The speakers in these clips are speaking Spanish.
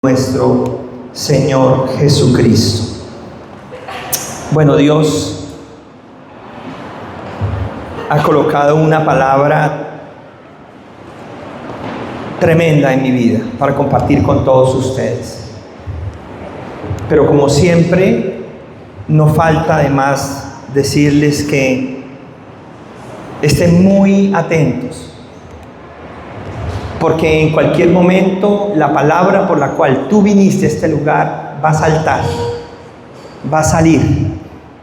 Nuestro Señor Jesucristo. Bueno, Dios ha colocado una palabra tremenda en mi vida para compartir con todos ustedes. Pero como siempre, no falta además decirles que estén muy atentos, porque en cualquier momento la palabra por la cual tú viniste a este lugar va a saltar, va a salir,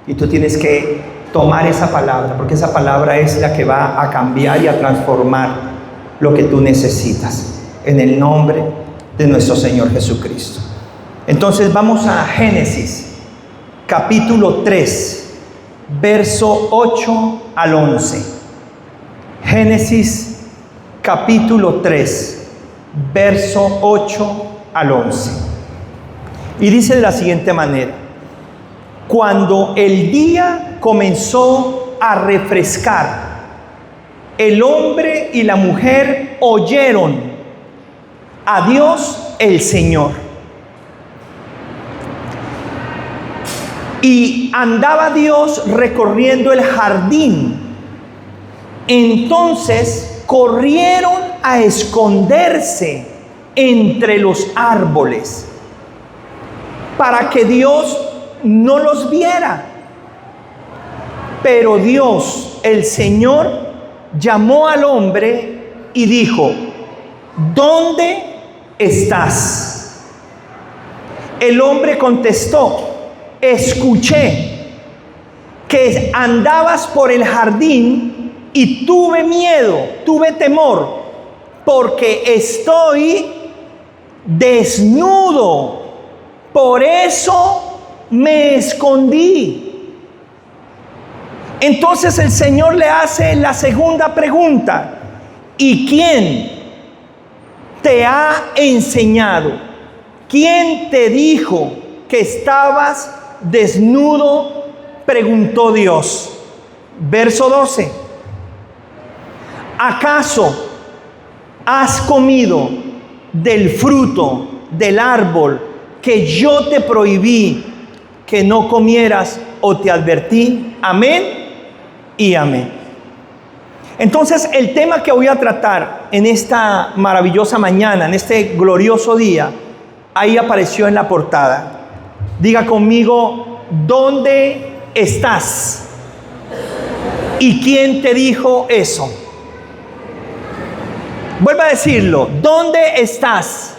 y tú tienes que tomar esa palabra, porque esa palabra es la que va a cambiar y a transformar lo que tú necesitas, en el nombre de nuestro Señor Jesucristo. Entonces vamos a Génesis, capítulo 3, verso 8 al 11. Génesis capítulo 3, verso 8 al 11. Y dice de la siguiente manera: cuando el día comenzó a refrescar, el hombre y la mujer oyeron a Dios el Señor. Y andaba Dios recorriendo el jardín. Entonces corrieron a esconderse entre los árboles para que Dios no los viera. Pero Dios, el Señor, llamó al hombre y dijo: ¿dónde estás? El hombre contestó: escuché que andabas por el jardín y tuve miedo, tuve temor, porque estoy desnudo, por eso me escondí. Entonces el Señor le hace la segunda pregunta: ¿y quién te ha enseñado? ¿Quién te dijo que estabas desnudo?, preguntó Dios. Verso 12. ¿Acaso has comido del fruto del árbol que yo te prohibí que no comieras o te advertí? Amén y amén. Entonces, el tema que voy a tratar en esta maravillosa mañana, en este glorioso día, ahí apareció en la portada. Diga conmigo: ¿dónde estás? ¿Y quién te dijo eso? Vuelva a decirlo: ¿dónde estás?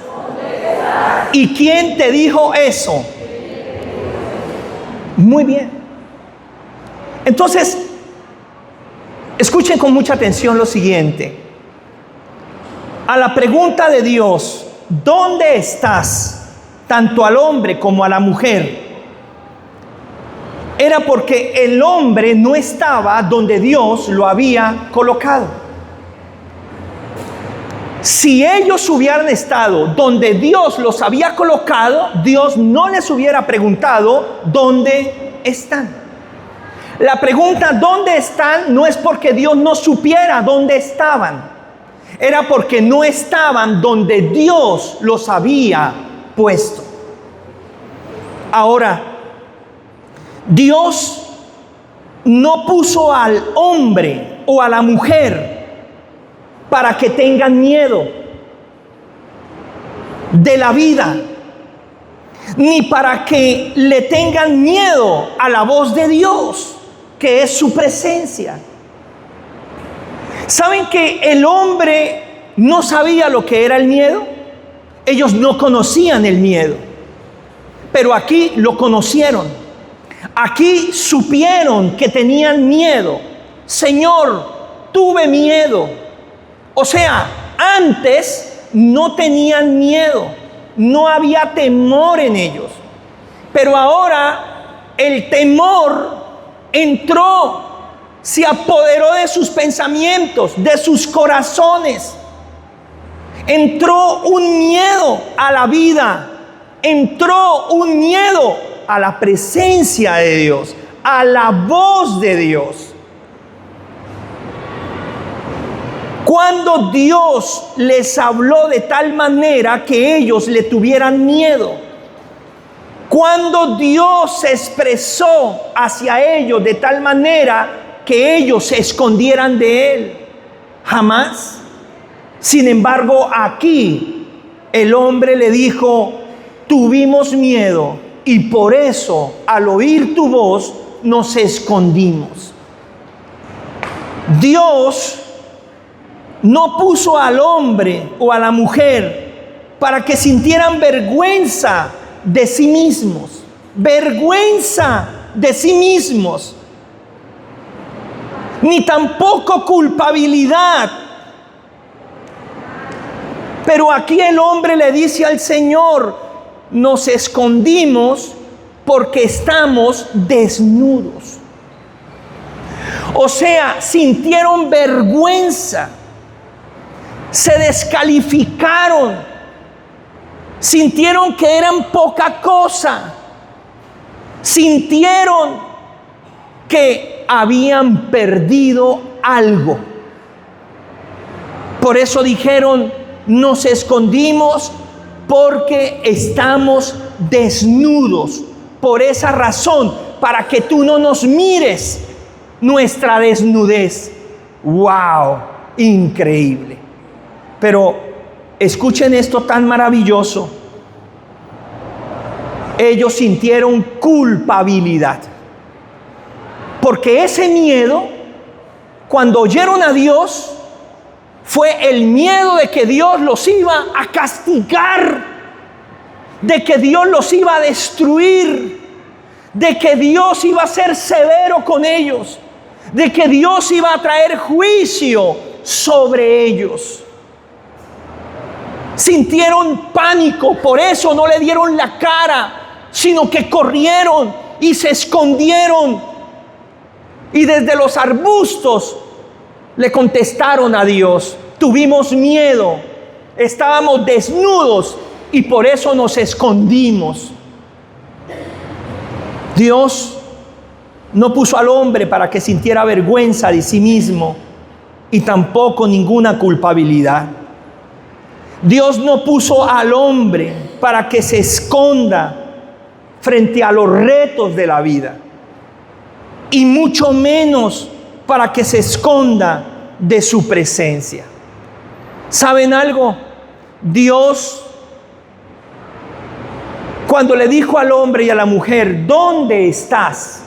¿Y quién te dijo eso? Muy bien. Entonces, escuchen con mucha atención lo siguiente. A la pregunta de Dios: ¿dónde estás?, tanto al hombre como a la mujer, era porque el hombre no estaba donde Dios lo había colocado. Si ellos hubieran estado donde Dios los había colocado, Dios no les hubiera preguntado: ¿dónde están? La pregunta ¿dónde están? No es porque Dios no supiera dónde estaban. Era porque no estaban donde Dios los había puesto. Ahora, Dios no puso al hombre o a la mujer para que tengan miedo de la vida, ni para que le tengan miedo a la voz de Dios, que es su presencia. ¿Saben que el hombre no sabía lo que era el miedo? Ellos no conocían el miedo, pero aquí lo conocieron. Aquí supieron que tenían miedo. Señor, tuve miedo. O sea, antes no tenían miedo, no había temor en ellos. Pero ahora el temor entró, se apoderó de sus pensamientos, de sus corazones. Entró un miedo a la vida, entró un miedo a la presencia de Dios, a la voz de Dios. Cuando Dios les habló de tal manera que ellos le tuvieran miedo. Cuando Dios se expresó hacia ellos de tal manera que ellos se escondieran de Él. Jamás. Sin embargo, aquí el hombre le dijo: tuvimos miedo y por eso al oír tu voz nos escondimos. Dios no puso al hombre o a la mujer para que sintieran vergüenza de sí mismos. Vergüenza de sí mismos. Ni tampoco culpabilidad. Pero aquí el hombre le dice al Señor: nos escondimos porque estamos desnudos. O sea, sintieron vergüenza, se descalificaron, sintieron que eran poca cosa, sintieron que habían perdido algo. Por eso dijeron: nos escondimos porque estamos desnudos. Por esa razón, para que tú no nos mires nuestra desnudez. ¡Wow! Increíble. Pero escuchen esto tan maravilloso. Ellos sintieron culpabilidad. Porque ese miedo, cuando oyeron a Dios, fue el miedo de que Dios los iba a castigar, de que Dios los iba a destruir, de que Dios iba a ser severo con ellos, de que Dios iba a traer juicio sobre ellos. Sintieron pánico, por eso no le dieron la cara, sino que corrieron y se escondieron. Y desde los arbustos le contestaron a Dios: tuvimos miedo, estábamos desnudos y por eso nos escondimos. Dios no puso al hombre para que sintiera vergüenza de sí mismo y tampoco ninguna culpabilidad. Dios no puso al hombre para que se esconda frente a los retos de la vida, y mucho menos para que se esconda de su presencia. ¿Saben algo? Dios, cuando le dijo al hombre y a la mujer: ¿dónde estás?,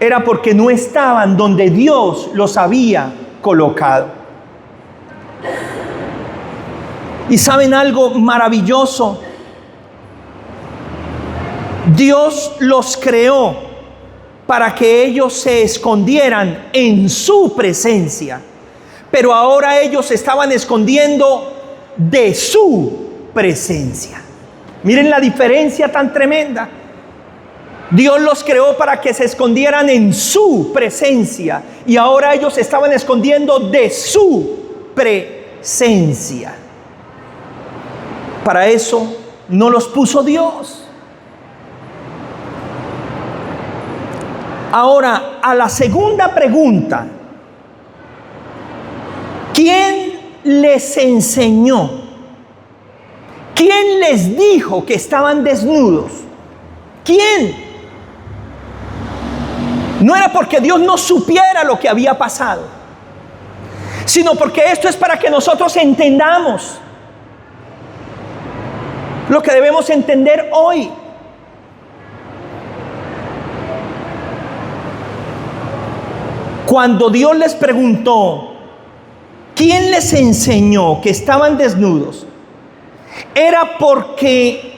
era porque no estaban donde Dios los había colocado. ¿Y saben algo maravilloso? Dios los creó para que ellos se escondieran en su presencia, pero ahora ellos se estaban escondiendo de su presencia. Miren la diferencia tan tremenda. Dios los creó para que se escondieran en su presencia, y ahora ellos se estaban escondiendo de su presencia. Para eso no los puso Dios. Ahora, a la segunda pregunta: ¿quién les enseñó? ¿Quién les dijo que estaban desnudos? ¿Quién? No era porque Dios no supiera lo que había pasado, sino porque esto es para que nosotros entendamos lo que debemos entender hoy. Cuando Dios les preguntó ¿quién les enseñó que estaban desnudos?, era porque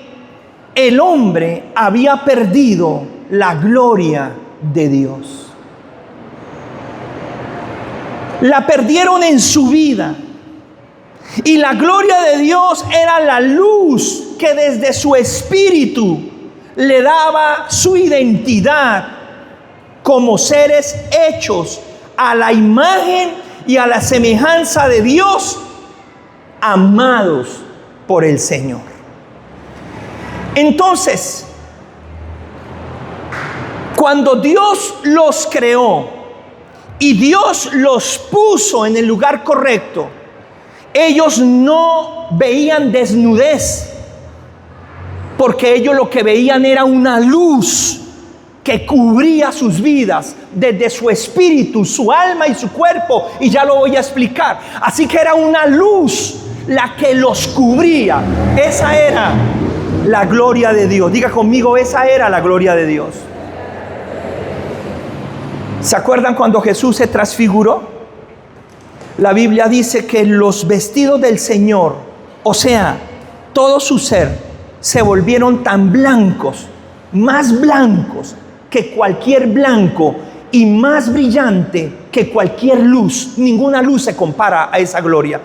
el hombre había perdido la gloria de Dios. La perdieron en su vida. Y la gloria de Dios era la luz que desde su espíritu le daba su identidad como seres hechos a la imagen y a la semejanza de Dios, amados por el Señor. Entonces, cuando Dios los creó y Dios los puso en el lugar correcto, ellos no veían desnudez, porque ellos lo que veían era una luz que cubría sus vidas, desde su espíritu, su alma y su cuerpo, y ya lo voy a explicar. Así que era una luz la que los cubría. Esa era la gloria de Dios. Diga conmigo, esa era la gloria de Dios. ¿Se acuerdan cuando Jesús se transfiguró? La Biblia dice que los vestidos del Señor, o sea, todo su ser, se volvieron tan blancos, más blancos que cualquier blanco y más brillante que cualquier luz. Ninguna luz se compara a esa gloria.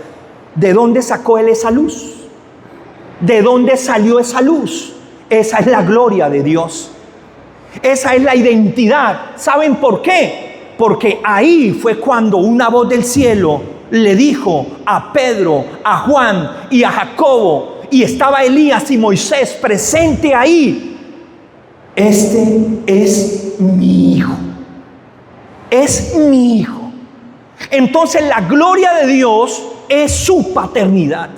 ¿De dónde sacó Él esa luz? ¿De dónde salió esa luz? Esa es la gloria de Dios. Esa es la identidad. ¿Saben por qué? Porque ahí fue cuando una voz del cielo le dijo a Pedro, a Juan y a Jacobo, y estaba Elías y Moisés presente ahí: este es mi hijo. Es mi hijo. Entonces la gloria de Dios es su paternidad.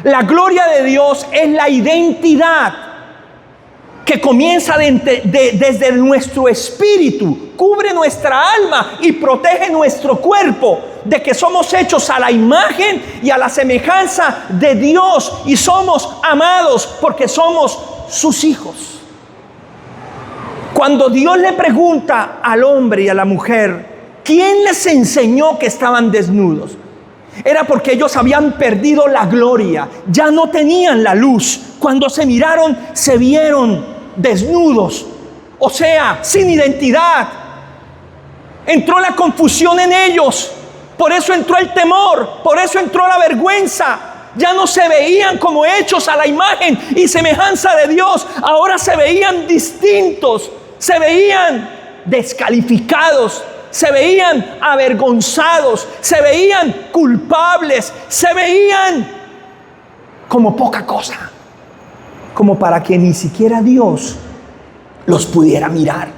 La gloria de Dios es la identidad que comienza desde nuestro espíritu, cubre nuestra alma y protege nuestro cuerpo, de que somos hechos a la imagen y a la semejanza de Dios, y somos amados porque somos sus hijos. Cuando Dios le pregunta al hombre y a la mujer, ¿quién les enseñó que estaban desnudos? Era porque ellos habían perdido la gloria, ya no tenían la luz. Cuando se miraron, se vieron desnudos, o sea, sin identidad. Entró la confusión en ellos, por eso entró el temor, por eso entró la vergüenza. Ya no se veían como hechos a la imagen y semejanza de Dios, ahora se veían distintos, se veían descalificados, se veían avergonzados, se veían culpables, se veían como poca cosa, como para que ni siquiera Dios los pudiera mirar.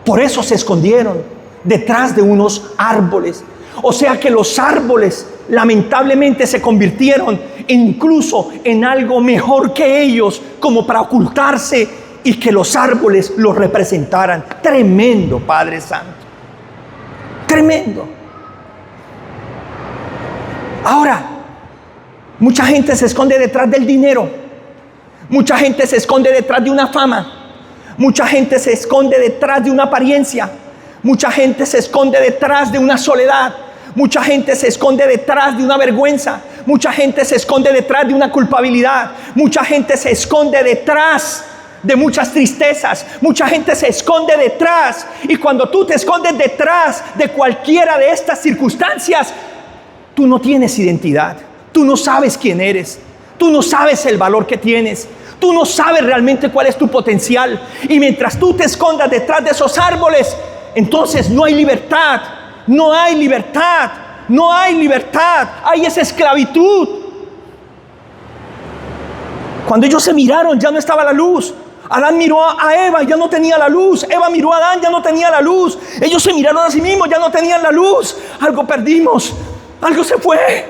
Por eso se escondieron detrás de unos árboles. O sea que los árboles lamentablemente se convirtieron incluso en algo mejor que ellos, como para ocultarse y que los árboles los representaran. Tremendo, Padre Santo. Tremendo. Ahora, mucha gente se esconde detrás del dinero. Mucha gente se esconde detrás de una fama. Mucha gente se esconde detrás de una apariencia. Mucha gente se esconde detrás de una soledad. Mucha gente se esconde detrás de una vergüenza. Mucha gente se esconde detrás de una culpabilidad. Mucha gente se esconde detrás de muchas tristezas. Mucha gente se esconde detrás. Y cuando tú te escondes detrás de cualquiera de estas circunstancias, tú no tienes identidad. Tú no sabes quién eres. Tú no sabes el valor que tienes. Tú no sabes realmente cuál es tu potencial. Y mientras tú te escondas detrás de esos árboles, entonces no hay libertad. No hay libertad. No hay libertad. Hay esa esclavitud. Cuando ellos se miraron, ya no estaba la luz. Adán miró a Eva, ya no tenía la luz. Eva miró a Adán, ya no tenía la luz. Ellos se miraron a sí mismos, ya no tenían la luz. Algo perdimos. Algo se fue.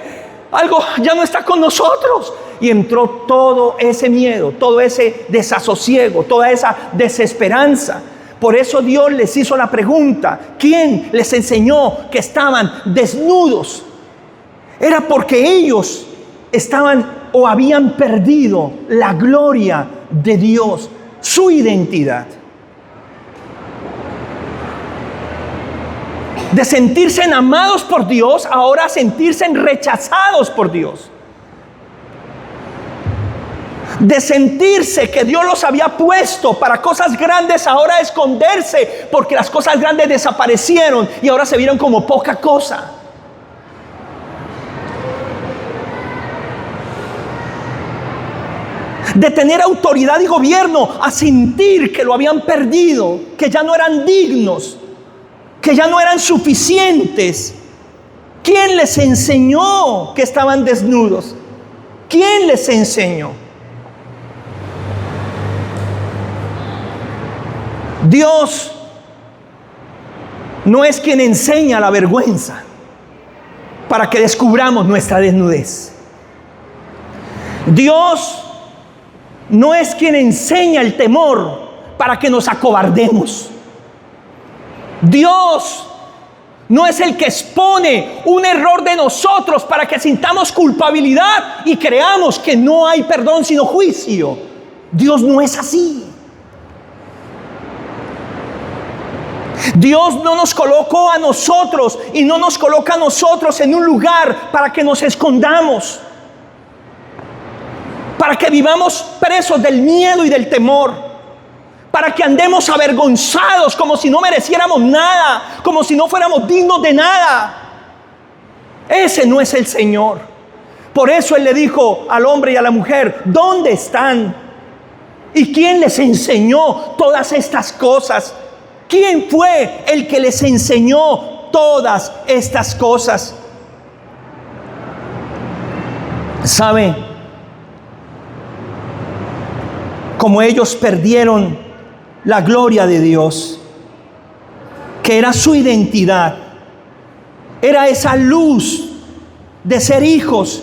Algo ya no está con nosotros. Y entró todo ese miedo, todo ese desasosiego, toda esa desesperanza. Por eso Dios les hizo la pregunta: ¿quién les enseñó que estaban desnudos? Era porque ellos estaban o habían perdido la gloria de Dios, su identidad. De sentirse amados por Dios, ahora sentirse rechazados por Dios. De sentirse que Dios los había puesto para cosas grandes, ahora esconderse porque las cosas grandes desaparecieron y ahora se vieron como poca cosa. De tener autoridad y gobierno a sentir que lo habían perdido, que ya no eran dignos, que ya no eran suficientes. ¿Quién les enseñó que estaban desnudos? ¿Quién les enseñó? Dios no es quien enseña la vergüenza para que descubramos nuestra desnudez. Dios no es quien enseña el temor para que nos acobardemos. Dios no es el que expone un error de nosotros para que sintamos culpabilidad y creamos que no hay perdón sino juicio. Dios no es así. Dios no nos colocó a nosotros y no nos coloca a nosotros en un lugar para que nos escondamos, para que vivamos presos del miedo y del temor, para que andemos avergonzados como si no mereciéramos nada, como si no fuéramos dignos de nada. Ese no es el Señor. Por eso Él le dijo al hombre y a la mujer: ¿dónde están? ¿Y quién les enseñó todas estas cosas? ¿Quién fue el que les enseñó todas estas cosas? ¿Sabe? Como ellos perdieron la gloria de Dios, que era su identidad, era esa luz de ser hijos,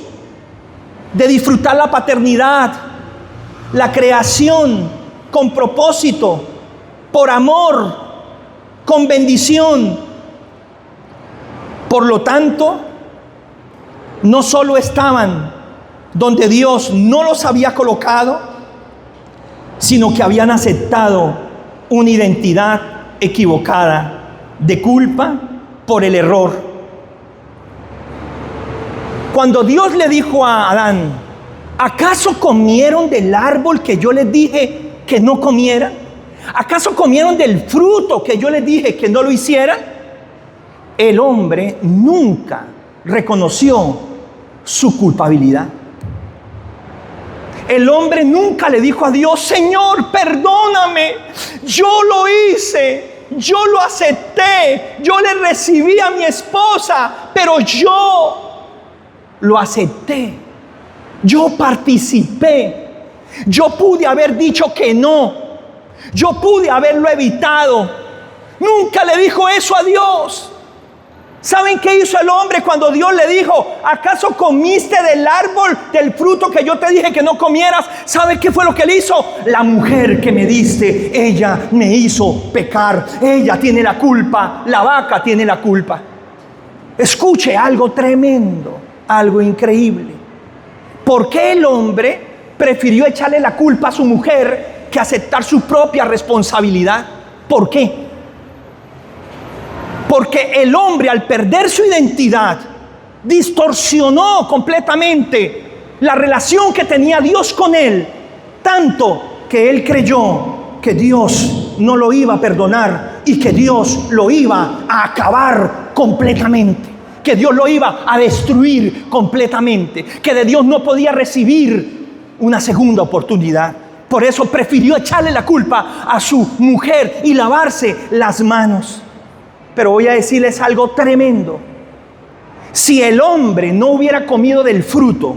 de disfrutar la paternidad, la creación con propósito, por amor, con bendición. Por lo tanto, no solo estaban donde Dios no los había colocado, sino que habían aceptado una identidad equivocada de culpa por el error. Cuando Dios le dijo a Adán: ¿acaso comieron del árbol que yo les dije que no comieran? ¿Acaso comieron del fruto que yo les dije que no lo hicieran? El hombre nunca reconoció su culpabilidad. El hombre nunca le dijo a Dios: Señor, perdóname, yo lo hice, yo lo acepté, yo le recibí a mi esposa, pero yo lo acepté, yo participé, yo pude haber dicho que no, yo pude haberlo evitado. Nunca le dijo eso a Dios. ¿Saben qué hizo el hombre cuando Dios le dijo: ¿acaso comiste del árbol, del fruto que yo te dije que no comieras? ¿Sabe qué fue lo que él hizo? La mujer que me diste, ella me hizo pecar. Ella tiene la culpa, la vaca tiene la culpa. Escuche algo tremendo, algo increíble. ¿Por qué el hombre prefirió echarle la culpa a su mujer que aceptar su propia responsabilidad? ¿Por qué? Porque el hombre, al perder su identidad, distorsionó completamente la relación que tenía Dios con él, tanto que él creyó que Dios no lo iba a perdonar y que Dios lo iba a acabar completamente, que Dios lo iba a destruir completamente, que de Dios no podía recibir una segunda oportunidad. Por eso prefirió echarle la culpa a su mujer y lavarse las manos. Pero voy a decirles algo tremendo. Si el hombre no hubiera comido del fruto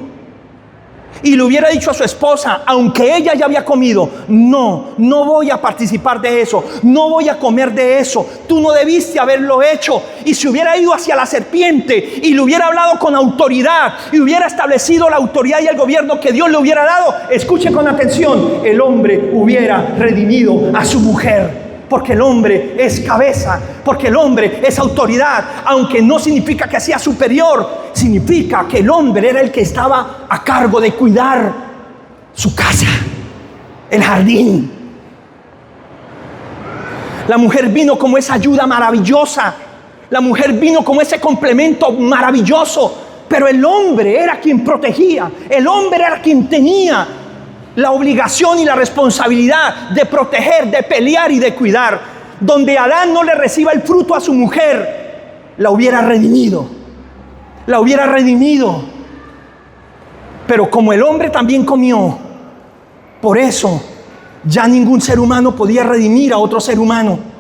y le hubiera dicho a su esposa, aunque ella ya había comido: no voy a participar de eso, no voy a comer de eso, tú no debiste haberlo hecho. Y si hubiera ido hacia la serpiente y le hubiera hablado con autoridad y hubiera establecido la autoridad y el gobierno que Dios le hubiera dado, escuche con atención, el hombre hubiera redimido a su mujer. Porque el hombre es cabeza, porque el hombre es autoridad, aunque no significa que sea superior, significa que el hombre era el que estaba a cargo de cuidar su casa, el jardín. La mujer vino como esa ayuda maravillosa, la mujer vino como ese complemento maravilloso, pero el hombre era quien protegía, el hombre era quien tenía la obligación y la responsabilidad de proteger, de pelear y de cuidar. Donde Adán no le reciba el fruto a su mujer, la hubiera redimido. La hubiera redimido. Pero como el hombre también comió, por eso ya ningún ser humano podía redimir a otro ser humano.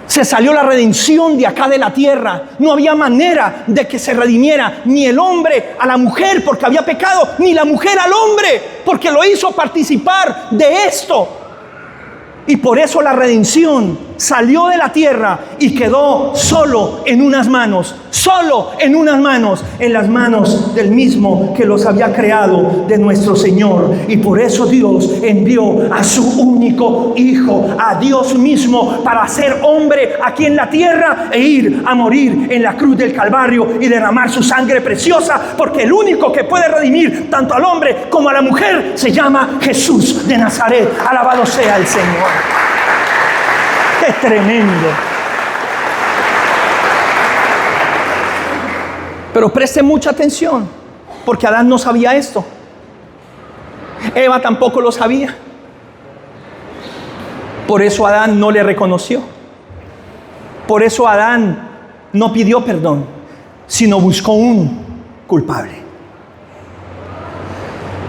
Se salió la redención de acá de la tierra. No había manera de que se redimiera ni el hombre a la mujer porque había pecado, ni la mujer al hombre porque lo hizo participar de esto. Y por eso la redención salió de la tierra y quedó solo en unas manos, en las manos del mismo que los había creado, de nuestro Señor. Y por eso Dios envió a su único Hijo, a Dios mismo, para ser hombre aquí en la tierra e ir a morir en la cruz del Calvario y derramar su sangre preciosa, porque el único que puede redimir tanto al hombre como a la mujer se llama Jesús de Nazaret. Alabado sea el Señor. ¡Qué tremendo! Pero preste mucha atención, porque Adán no sabía esto. Eva tampoco lo sabía. Por eso Adán no le reconoció. Por eso Adán no pidió perdón, sino buscó un culpable.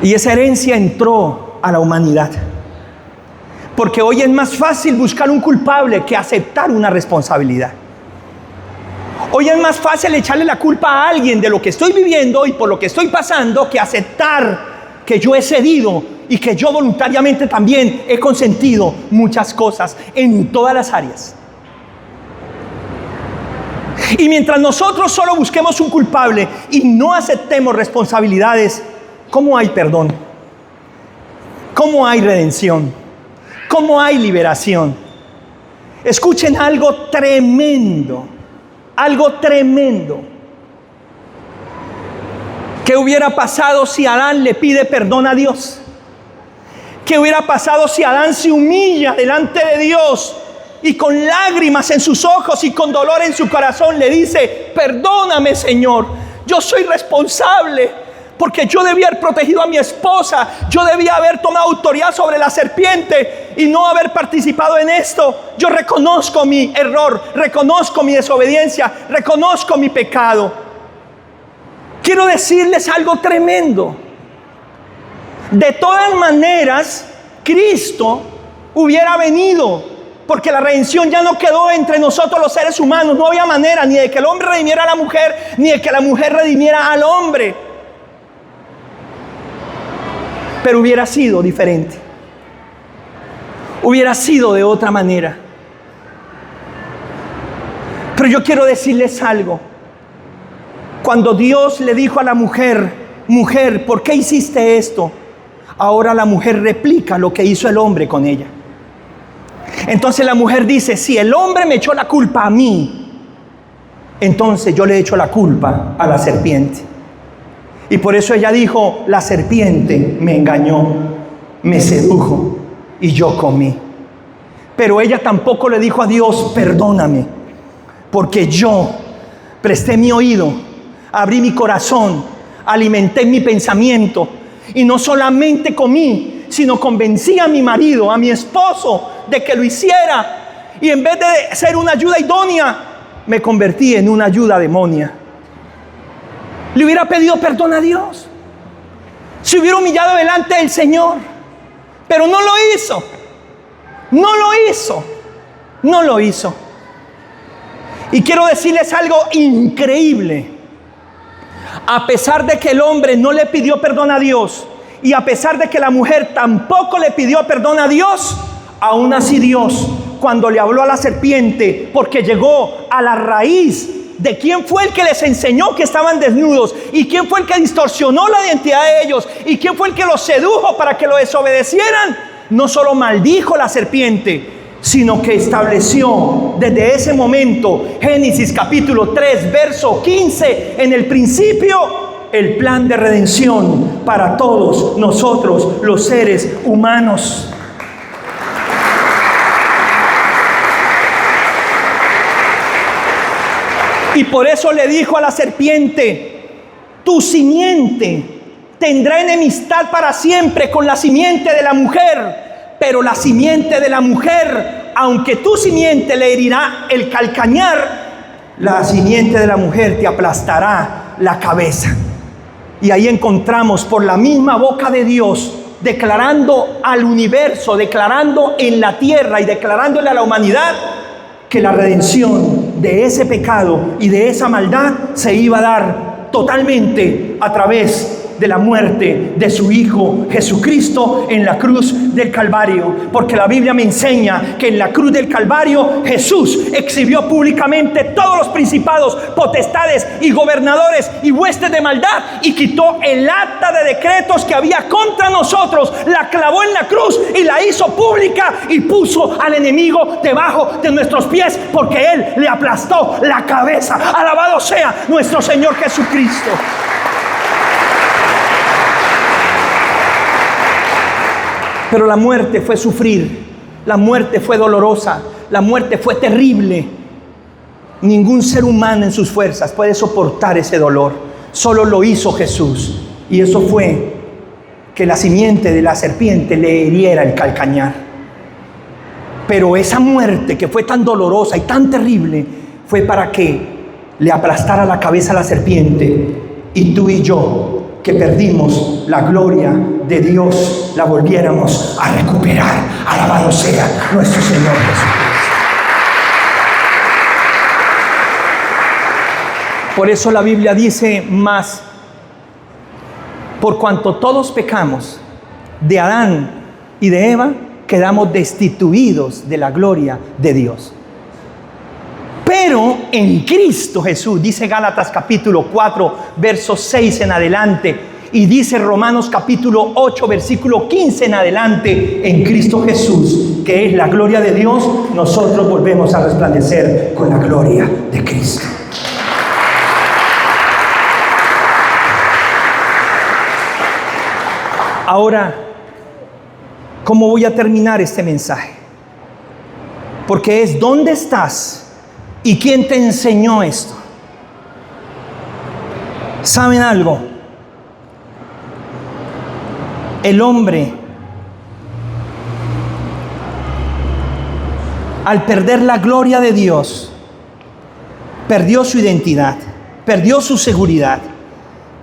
Y esa herencia entró a la humanidad. Porque hoy es más fácil buscar un culpable que aceptar una responsabilidad. Hoy es más fácil echarle la culpa a alguien de lo que estoy viviendo y por lo que estoy pasando, que aceptar que yo he cedido y que yo voluntariamente también he consentido muchas cosas en todas las áreas. Y mientras nosotros solo busquemos un culpable y no aceptemos responsabilidades, ¿cómo hay perdón? ¿Cómo hay redención? ¿Cómo hay liberación? Escuchen algo tremendo. Algo tremendo. ¿Qué hubiera pasado si Adán le pide perdón a Dios? ¿Qué hubiera pasado si Adán se humilla delante de Dios y con lágrimas en sus ojos y con dolor en su corazón le dice: perdóname, Señor, yo soy responsable, porque yo debía haber protegido a mi esposa, yo debía haber tomado autoridad sobre la serpiente y no haber participado en esto. Yo reconozco mi error, reconozco mi desobediencia, reconozco mi pecado. Quiero decirles algo tremendo. De todas maneras, Cristo hubiera venido, porque la redención ya no quedó entre nosotros los seres humanos. No había manera ni de que el hombre redimiera a la mujer, ni de que la mujer redimiera al hombre. Pero hubiera sido diferente. Hubiera sido de otra manera. Pero yo quiero decirles algo. Cuando Dios le dijo a la mujer: mujer, ¿por qué hiciste esto? Ahora la mujer replica lo que hizo el hombre con ella. Entonces la mujer dice: si el hombre me echó la culpa a mí, entonces yo le echo la culpa a la serpiente. Y por eso ella dijo: la serpiente me engañó, me sedujo y yo comí. Pero ella tampoco le dijo a Dios: perdóname, porque yo presté mi oído, abrí mi corazón, alimenté mi pensamiento y no solamente comí, sino convencí a mi marido, a mi esposo, de que lo hiciera. Y en vez de ser una ayuda idónea, me convertí en una ayuda demonia. Le hubiera pedido perdón a Dios, se hubiera humillado delante del Señor, pero no lo hizo. No lo hizo. Y quiero decirles algo increíble. A pesar de que el hombre no le pidió perdón a Dios, y a pesar de que la mujer tampoco le pidió perdón a Dios, aún así Dios, cuando le habló a la serpiente, porque llegó a la raíz de quién fue el que les enseñó que estaban desnudos, y quién fue el que distorsionó la identidad de ellos, y quién fue el que los sedujo para que lo desobedecieran, no solo maldijo la serpiente, sino que estableció desde ese momento, Génesis capítulo 3 verso 15, en el principio, el plan de redención para todos nosotros los seres humanos. Y por eso le dijo a la serpiente: tu simiente tendrá enemistad para siempre con la simiente de la mujer, pero la simiente de la mujer, aunque tu simiente le herirá el calcañar, la simiente de la mujer te aplastará la cabeza. Y ahí encontramos, por la misma boca de Dios, declarando al universo, declarando en la tierra y declarándole a la humanidad, que la redención de ese pecado y de esa maldad se iba a dar totalmente a través de la muerte de su Hijo Jesucristo en la cruz del Calvario. Porque la Biblia me enseña que en la cruz del Calvario Jesús exhibió públicamente todos los principados, potestades y gobernadores y huestes de maldad, y quitó el acta de decretos que había contra nosotros, la clavó en la cruz y la hizo pública, y puso al enemigo debajo de nuestros pies, porque Él le aplastó la cabeza. Alabado sea nuestro Señor Jesucristo. Pero la muerte fue sufrir, la muerte fue dolorosa, la muerte fue terrible. Ningún ser humano en sus fuerzas puede soportar ese dolor, solo lo hizo Jesús, y eso fue que la simiente de la serpiente le hiriera el calcañar. Pero esa muerte que fue tan dolorosa y tan terrible fue para que le aplastara la cabeza a la serpiente, y tú y yo, que perdimos la gloria de Dios, la volviéramos a recuperar. Alabado sea nuestro Señor Jesucristo. Por eso la Biblia dice más: por cuanto todos pecamos, de Adán y de Eva, quedamos destituidos de la gloria de Dios. Pero en Cristo Jesús, dice Gálatas capítulo 4, versos 6 en adelante, y dice Romanos capítulo 8, versículo 15 en adelante, en Cristo Jesús, que es la gloria de Dios, nosotros volvemos a resplandecer con la gloria de Cristo. Ahora, ¿cómo voy a terminar este mensaje? Porque es: ¿dónde estás? ¿Y quién te enseñó esto? ¿Saben algo? El hombre, al perder la gloria de Dios, perdió su identidad, perdió su seguridad,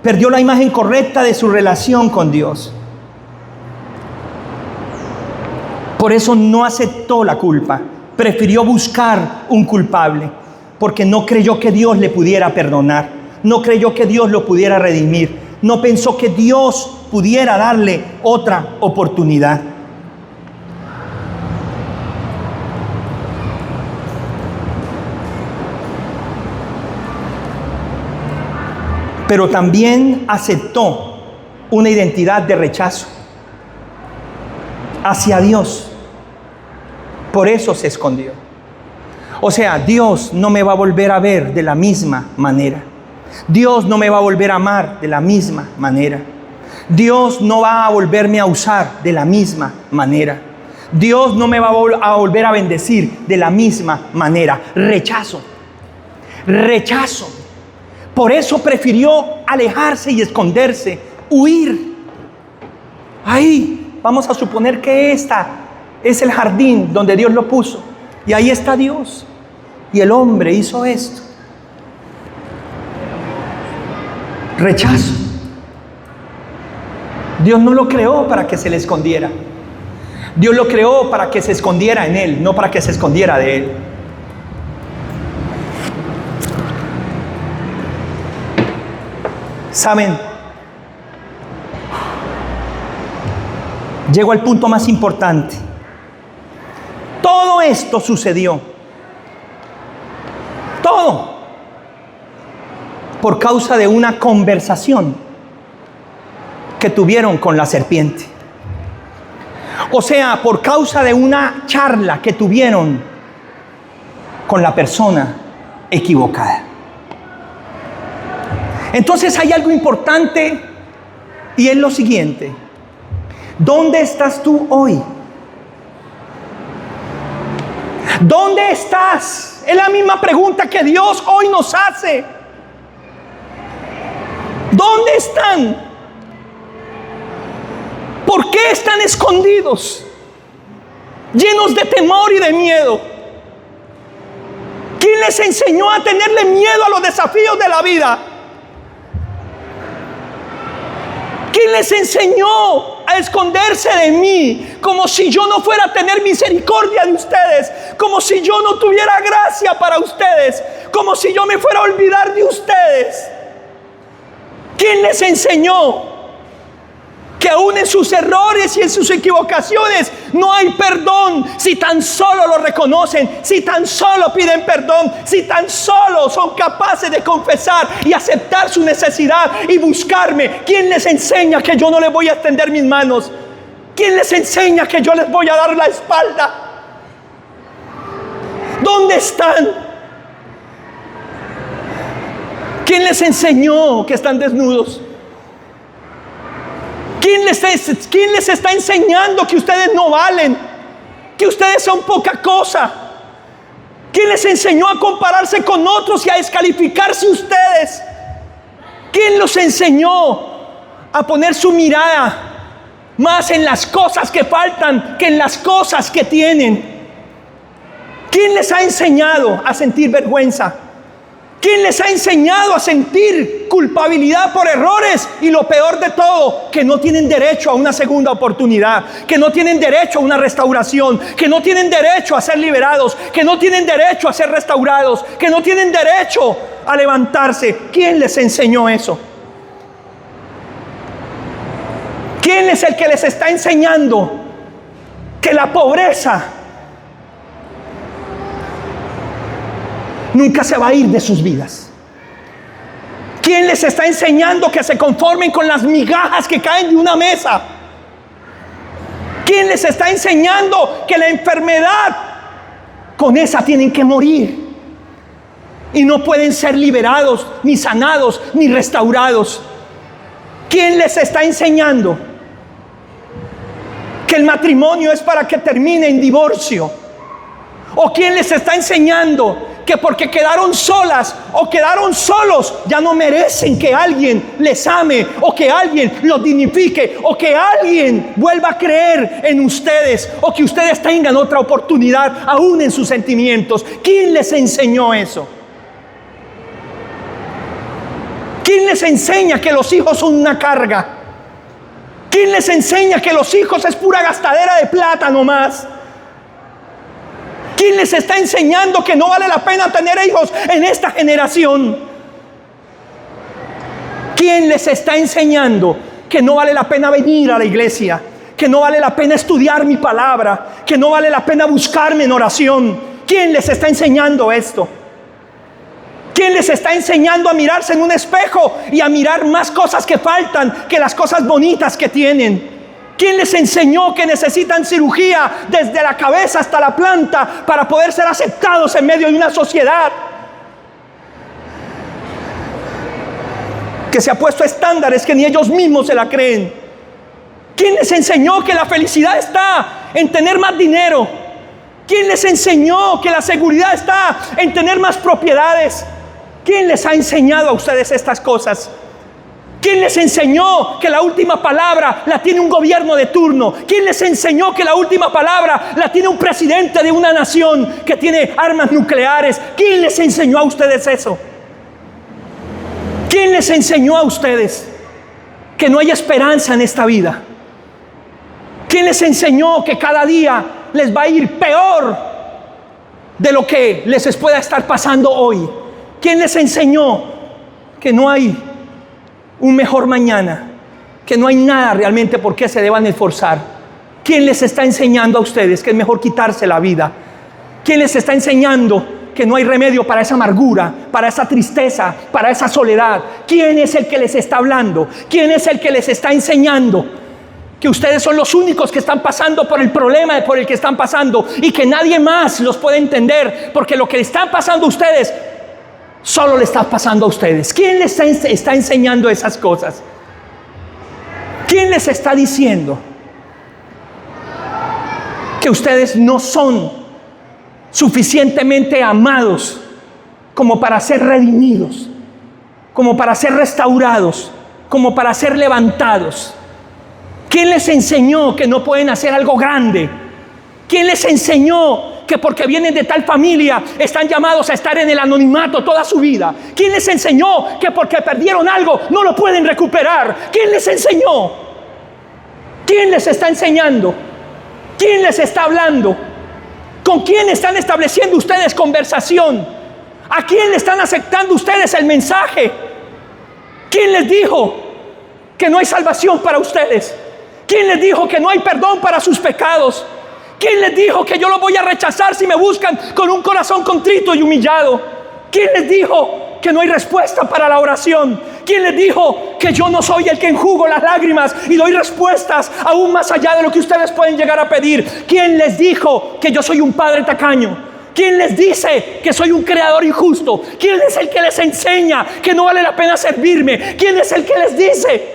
perdió la imagen correcta de su relación con Dios. Por eso no aceptó la culpa. Prefirió buscar un culpable, porque no creyó que Dios le pudiera perdonar, no creyó que Dios lo pudiera redimir, no pensó que Dios pudiera darle otra oportunidad. Pero también aceptó una identidad de rechazo hacia Dios. Por eso se escondió. O sea, Dios no me va a volver a ver de la misma manera. Dios no me va a volver a amar de la misma manera. Dios no va a volverme a usar de la misma manera. Dios no me va a volver a bendecir de la misma manera. Rechazo. Rechazo. Por eso prefirió alejarse y esconderse, huir. Ahí, vamos a suponer que esta es el jardín donde Dios lo puso, y ahí está Dios, y el hombre hizo esto. Rechazo. Dios no lo creó para que se le escondiera. Dios lo creó para que se escondiera en Él, no para que se escondiera de Él. ¿Saben? Llego al punto más importante. Todo esto sucedió. Todo. Por causa de una conversación que tuvieron con la serpiente. O sea, por causa de una charla que tuvieron con la persona equivocada. Entonces hay algo importante, y es lo siguiente: ¿dónde estás tú hoy? ¿Dónde estás? Es la misma pregunta que Dios hoy nos hace. ¿Dónde están? ¿Por qué están escondidos? Llenos de temor y de miedo. ¿Quién les enseñó a tenerle miedo a los desafíos de la vida? ¿Quién les enseñó a esconderse de mí? Como si yo no fuera a tener misericordia de ustedes. Como si yo no tuviera gracia para ustedes. Como si yo me fuera a olvidar de ustedes. ¿Quién les enseñó? que aún en sus errores y en sus equivocaciones no hay perdón. Si tan solo lo reconocen, si tan solo piden perdón, si tan solo son capaces de confesar y aceptar su necesidad y buscarme. ¿Quién les enseña que yo no les voy a extender mis manos? ¿Quién les enseña que yo les voy a dar la espalda? ¿Dónde están? ¿Quién les enseñó que están desnudos? ¿Quién les está enseñando que ustedes no valen? Que ustedes son poca cosa. ¿Quién les enseñó a compararse con otros y a descalificarse ustedes? ¿Quién los enseñó a poner su mirada más en las cosas que faltan que en las cosas que tienen? ¿Quién les ha enseñado a sentir vergüenza? ¿Quién les ha enseñado a sentir culpabilidad por errores? Y lo peor de todo, que no tienen derecho a una segunda oportunidad, que no tienen derecho a una restauración, que no tienen derecho a ser liberados, que no tienen derecho a ser restaurados, que no tienen derecho a levantarse. ¿Quién les enseñó eso? ¿Quién es el que les está enseñando que la pobreza nunca se va a ir de sus vidas? ¿Quién les está enseñando que se conformen con las migajas que caen de una mesa? ¿Quién les está enseñando que la enfermedad, con esa tienen que morir y no pueden ser liberados, ni sanados, ni restaurados? ¿Quién les está enseñando que el matrimonio es para que termine en divorcio? ¿O quién les está enseñando que porque quedaron solas o quedaron solos ya no merecen que alguien les ame, o que alguien los dignifique, o que alguien vuelva a creer en ustedes, o que ustedes tengan otra oportunidad aún en sus sentimientos? ¿Quién les enseñó eso? ¿Quién les enseña que los hijos son una carga? ¿Quién les enseña que los hijos es pura gastadera de plata nomás? ¿Quién les está enseñando que no vale la pena tener hijos en esta generación? ¿Quién les está enseñando que no vale la pena venir a la iglesia? Que no vale la pena estudiar mi palabra, que no vale la pena buscarme en oración. ¿Quién les está enseñando esto? ¿Quién les está enseñando a mirarse en un espejo y a mirar más cosas que faltan que las cosas bonitas que tienen? ¿Quién les enseñó que necesitan cirugía desde la cabeza hasta la planta para poder ser aceptados en medio de una sociedad que se ha puesto estándares que ni ellos mismos se la creen? ¿Quién les enseñó que la felicidad está en tener más dinero? ¿Quién les enseñó que la seguridad está en tener más propiedades? ¿Quién les ha enseñado a ustedes estas cosas? ¿Quién les enseñó que la última palabra la tiene un gobierno de turno? ¿Quién les enseñó que la última palabra la tiene un presidente de una nación que tiene armas nucleares? ¿Quién les enseñó a ustedes eso? ¿Quién les enseñó a ustedes que no hay esperanza en esta vida? ¿Quién les enseñó que cada día les va a ir peor de lo que les pueda estar pasando hoy? ¿Quién les enseñó que no hay un mejor mañana, que no hay nada realmente por qué se deban esforzar? ¿Quién les está enseñando a ustedes que es mejor quitarse la vida? ¿Quién les está enseñando que no hay remedio para esa amargura, para esa tristeza, para esa soledad? ¿Quién es el que les está hablando? ¿Quién es el que les está enseñando que ustedes son los únicos que están pasando por el problema por el que están pasando y que nadie más los puede entender, porque lo que están pasando a ustedes solo le está pasando a ustedes? ¿Quién les está enseñando esas cosas? ¿Quién les está diciendo que ustedes no son suficientemente amados como para ser redimidos, como para ser restaurados, como para ser levantados? ¿Quién les enseñó que no pueden hacer algo grande? ¿Quién les enseñó que porque vienen de tal familia están llamados a estar en el anonimato toda su vida? ¿Quién les enseñó que porque perdieron algo no lo pueden recuperar? ¿Quién les enseñó? ¿Quién les está enseñando? ¿Quién les está hablando? ¿Con quién están estableciendo ustedes conversación? ¿A quién le están aceptando ustedes el mensaje? ¿Quién les dijo que no hay salvación para ustedes? ¿Quién les dijo que no hay perdón para sus pecados? ¿Quién les dijo que yo los voy a rechazar si me buscan con un corazón contrito y humillado? ¿Quién les dijo que no hay respuesta para la oración? ¿Quién les dijo que yo no soy el que enjugo las lágrimas y doy respuestas aún más allá de lo que ustedes pueden llegar a pedir? ¿Quién les dijo que yo soy un padre tacaño? ¿Quién les dice que soy un creador injusto? ¿Quién es el que les enseña que no vale la pena servirme? ¿Quién es el que les dice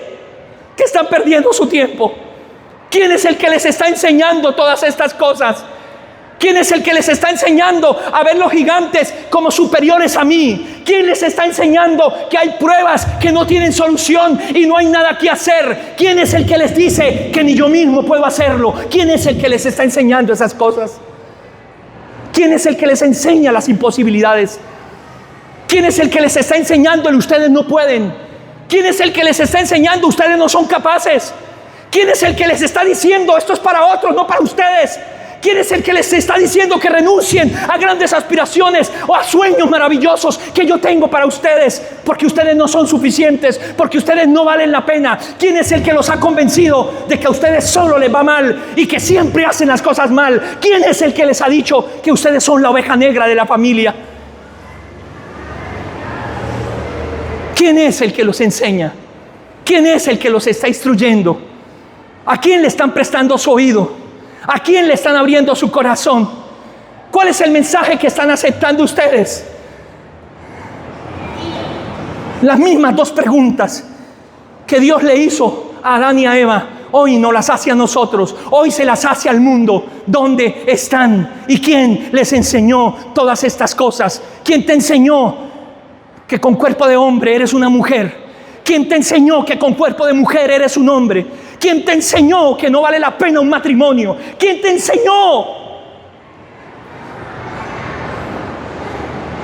que están perdiendo su tiempo? ¿Quién es el que les está enseñando todas estas cosas? ¿Quién es el que les está enseñando a ver los gigantes como superiores a mí? ¿Quién les está enseñando que hay pruebas que no tienen solución y no hay nada que hacer? ¿Quién es el que les dice que ni yo mismo puedo hacerlo? ¿Quién es el que les está enseñando esas cosas? ¿Quién es el que les enseña las imposibilidades? ¿Quién es el que les está enseñando el ustedes no pueden? ¿Quién es el que les está enseñando ustedes no son capaces? ¿Quién es el que les está diciendo esto es para otros, no para ustedes? ¿Quién es el que les está diciendo que renuncien a grandes aspiraciones o a sueños maravillosos que yo tengo para ustedes? Porque ustedes no son suficientes, porque ustedes no valen la pena. ¿Quién es el que los ha convencido de que a ustedes solo les va mal y que siempre hacen las cosas mal? ¿Quién es el que les ha dicho que ustedes son la oveja negra de la familia? ¿Quién es el que los enseña? ¿Quién es el que los está instruyendo? ¿A quién le están prestando su oído? ¿A quién le están abriendo su corazón? ¿Cuál es el mensaje que están aceptando ustedes? Las mismas dos preguntas que Dios le hizo a Adán y a Eva, hoy no las hace a nosotros, hoy se las hace al mundo. ¿Dónde están? ¿Y quién les enseñó todas estas cosas? ¿Quién te enseñó que con cuerpo de hombre eres una mujer? ¿Quién te enseñó que con cuerpo de mujer eres un hombre? ¿Quién te enseñó que no vale la pena un matrimonio? ¿Quién te enseñó?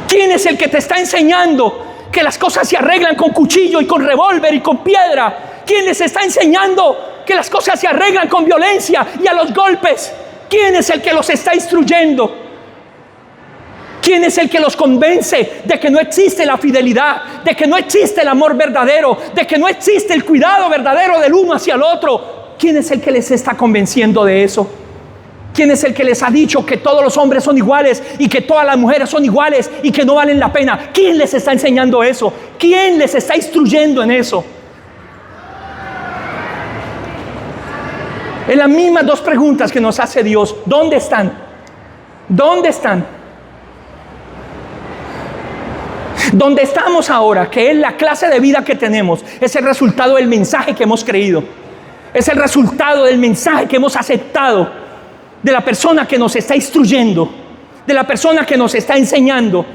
¿Quién es el que te está enseñando que las cosas se arreglan con cuchillo y con revólver y con piedra? ¿Quién les está enseñando que las cosas se arreglan con violencia y a los golpes? ¿Quién es el que los está instruyendo? ¿Quién es el que los convence de que no existe la fidelidad, de que no existe el amor verdadero, de que no existe el cuidado verdadero del uno hacia el otro? ¿Quién es el que les está convenciendo de eso? ¿Quién es el que les ha dicho que todos los hombres son iguales y que todas las mujeres son iguales y que no valen la pena? ¿Quién les está enseñando eso? ¿Quién les está instruyendo en eso? En las mismas dos preguntas que nos hace Dios, ¿dónde están? ¿Dónde están? Donde estamos ahora, que es la clase de vida que tenemos, es el resultado del mensaje que hemos creído. Es el resultado del mensaje que hemos aceptado, de la persona que nos está instruyendo, de la persona que nos está enseñando.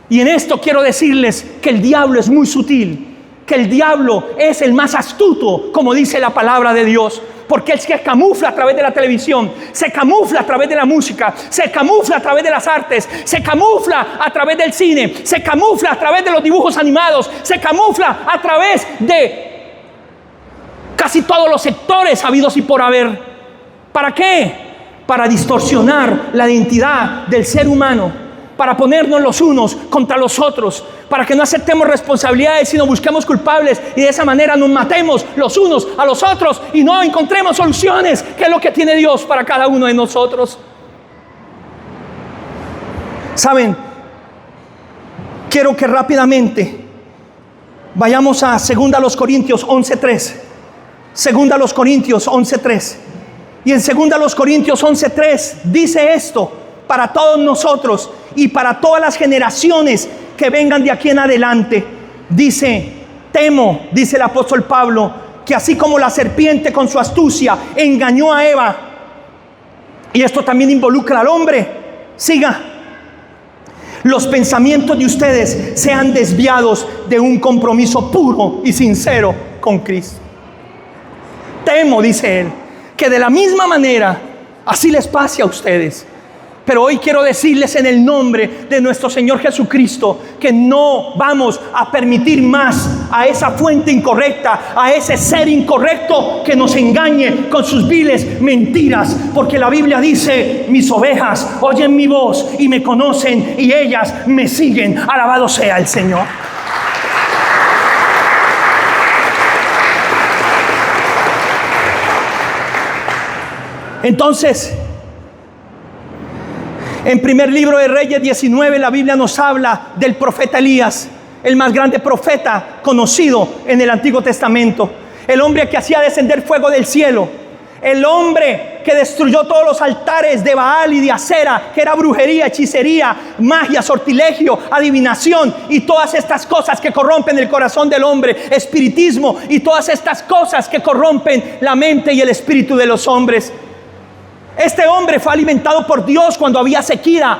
Y en esto quiero decirles que el diablo es muy sutil, que el diablo es el más astuto, como dice la palabra de Dios. Porque él se camufla a través de la televisión, se camufla a través de la música, se camufla a través de las artes, se camufla a través del cine, se camufla a través de los dibujos animados, se camufla a través de casi todos los sectores habidos y por haber. ¿Para qué? Para distorsionar la identidad del ser humano, para ponernos los unos contra los otros, para que no aceptemos responsabilidades, sino busquemos culpables y de esa manera nos matemos los unos a los otros y no encontremos soluciones, que es lo que tiene Dios para cada uno de nosotros. ¿Saben? Quiero que rápidamente vayamos a 2 Corintios 11:3. 2 Corintios 11:3. Y en 2 Corintios 11:3 dice esto para todos nosotros y para todas las generaciones que vengan de aquí en adelante. Dice, temo, dice el apóstol Pablo, que así como la serpiente con su astucia engañó a Eva, y esto también involucra al hombre, siga, los pensamientos de ustedes sean desviados de un compromiso puro y sincero con Cristo. Temo, dice él, que de la misma manera así les pase a ustedes. Pero hoy quiero decirles en el nombre de nuestro Señor Jesucristo que no vamos a permitir más a esa fuente incorrecta, a ese ser incorrecto que nos engañe con sus viles mentiras. Porque la Biblia dice, mis ovejas oyen mi voz y me conocen y ellas me siguen. Alabado sea el Señor. Entonces, en primer libro de Reyes 19, la Biblia nos habla del profeta Elías, el más grande profeta conocido en el Antiguo Testamento. El hombre que hacía descender fuego del cielo. El hombre que destruyó todos los altares de Baal y de Acera, que era brujería, hechicería, magia, sortilegio, adivinación y todas estas cosas que corrompen el corazón del hombre, espiritismo y todas estas cosas que corrompen la mente y el espíritu de los hombres. Este hombre fue alimentado por Dios cuando había sequía,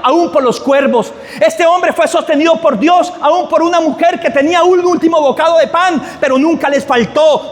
aún por los cuervos. Este hombre fue sostenido por Dios, aún por una mujer que tenía un último bocado de pan, pero nunca les faltó,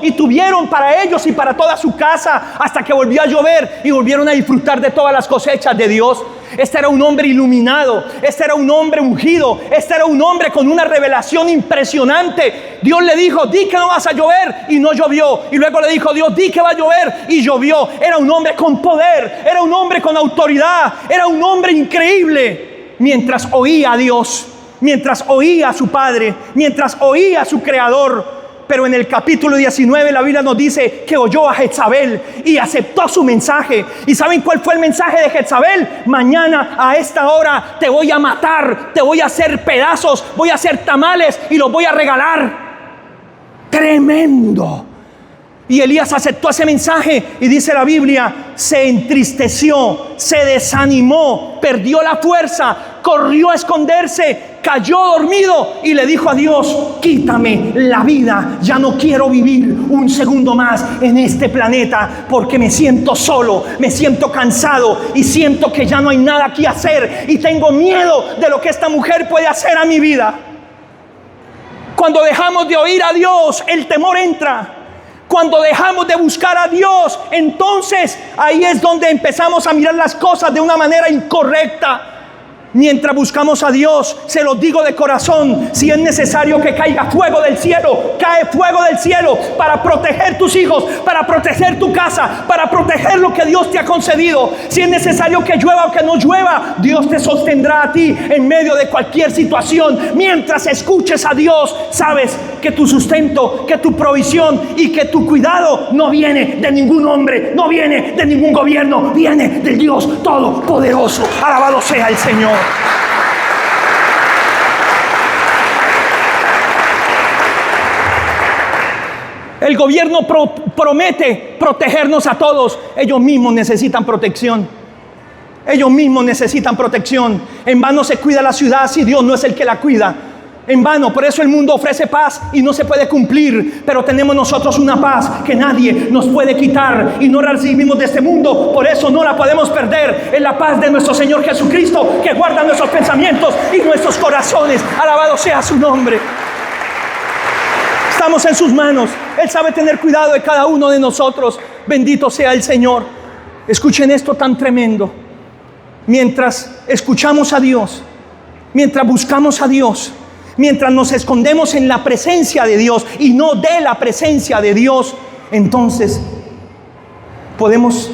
y tuvieron para ellos y para toda su casa, hasta que volvió a llover y volvieron a disfrutar de todas las cosechas de Dios. Este era un hombre iluminado, este era un hombre ungido, este era un hombre con una revelación impresionante. Dios le dijo: di que no vas a llover, y no llovió. Y luego le dijo Dios: di que va a llover, y llovió. Era un hombre con poder, era un hombre con autoridad, era un hombre increíble. Mientras oía a Dios, mientras oía a su Padre, mientras oía a su Creador. Pero en el capítulo 19 la Biblia nos dice que oyó a Jezabel y aceptó su mensaje. ¿Y saben cuál fue el mensaje de Jezabel? Mañana a esta hora te voy a matar, te voy a hacer pedazos, voy a hacer tamales y los voy a regalar. Tremendo. Y Elías aceptó ese mensaje, y dice la Biblia, se entristeció, se desanimó, perdió la fuerza, corrió a esconderse, cayó dormido y le dijo a Dios: quítame la vida, ya no quiero vivir un segundo más en este planeta, porque me siento solo, me siento cansado y siento que ya no hay nada que hacer, y tengo miedo de lo que esta mujer puede hacer a mi vida. Cuando dejamos de oír a Dios, el temor entra. Cuando dejamos de buscar a Dios, entonces ahí es donde empezamos a mirar las cosas de una manera incorrecta. Mientras buscamos a Dios, se los digo de corazón, si es necesario que caiga fuego del cielo, cae fuego del cielo para proteger tus hijos, para proteger tu casa, para proteger lo que Dios te ha concedido. Si es necesario que llueva o que no llueva, Dios te sostendrá a ti en medio de cualquier situación. Mientras escuches a Dios, sabes que tu sustento, que tu provisión y que tu cuidado no viene de ningún hombre, no viene de ningún gobierno, viene del Dios Todopoderoso. Alabado sea el Señor. El gobierno promete protegernos a todos. Ellos mismos necesitan protección. Ellos mismos necesitan protección. En vano se cuida la ciudad si Dios no es el que la cuida. En vano, por eso el mundo ofrece paz y no se puede cumplir, pero tenemos nosotros una paz que nadie nos puede quitar, y no la recibimos de este mundo, por eso no la podemos perder. Es la paz de nuestro Señor Jesucristo, que guarda nuestros pensamientos y nuestros corazones. Alabado sea su nombre. Estamos en sus manos. Él sabe tener cuidado de cada uno de nosotros. Bendito sea el Señor. Escuchen esto tan tremendo. Mientras escuchamos a Dios, mientras buscamos a Dios, mientras nos escondemos en la presencia de Dios y no de la presencia de Dios, entonces podemos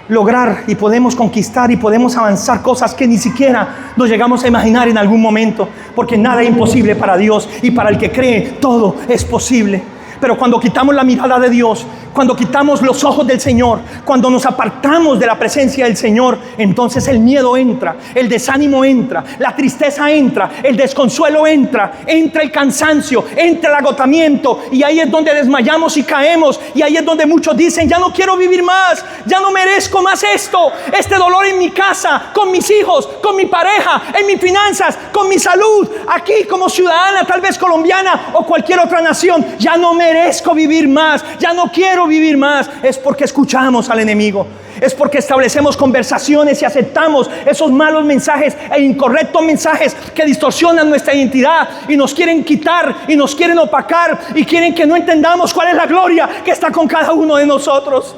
lograr y podemos conquistar y podemos avanzar cosas que ni siquiera nos llegamos a imaginar en algún momento, porque nada es imposible para Dios, y para el que cree todo es posible. Pero cuando quitamos la mirada de Dios, cuando quitamos los ojos del Señor, cuando nos apartamos de la presencia del Señor, entonces el miedo entra, el desánimo entra, la tristeza entra, el desconsuelo entra el cansancio, entra el agotamiento, y ahí es donde desmayamos y caemos, y ahí es donde muchos dicen: ya no quiero vivir más, ya no merezco más esto, este dolor en mi casa, con mis hijos, con mi pareja, en mis finanzas, con mi salud, aquí como ciudadana tal vez colombiana o cualquier otra nación. Ya no merezco vivir más, ya no quiero vivir más. Es porque escuchamos al enemigo, es porque establecemos conversaciones y aceptamos esos malos mensajes e incorrectos mensajes que distorsionan nuestra identidad y nos quieren quitar y nos quieren opacar y quieren que no entendamos cuál es la gloria que está con cada uno de nosotros.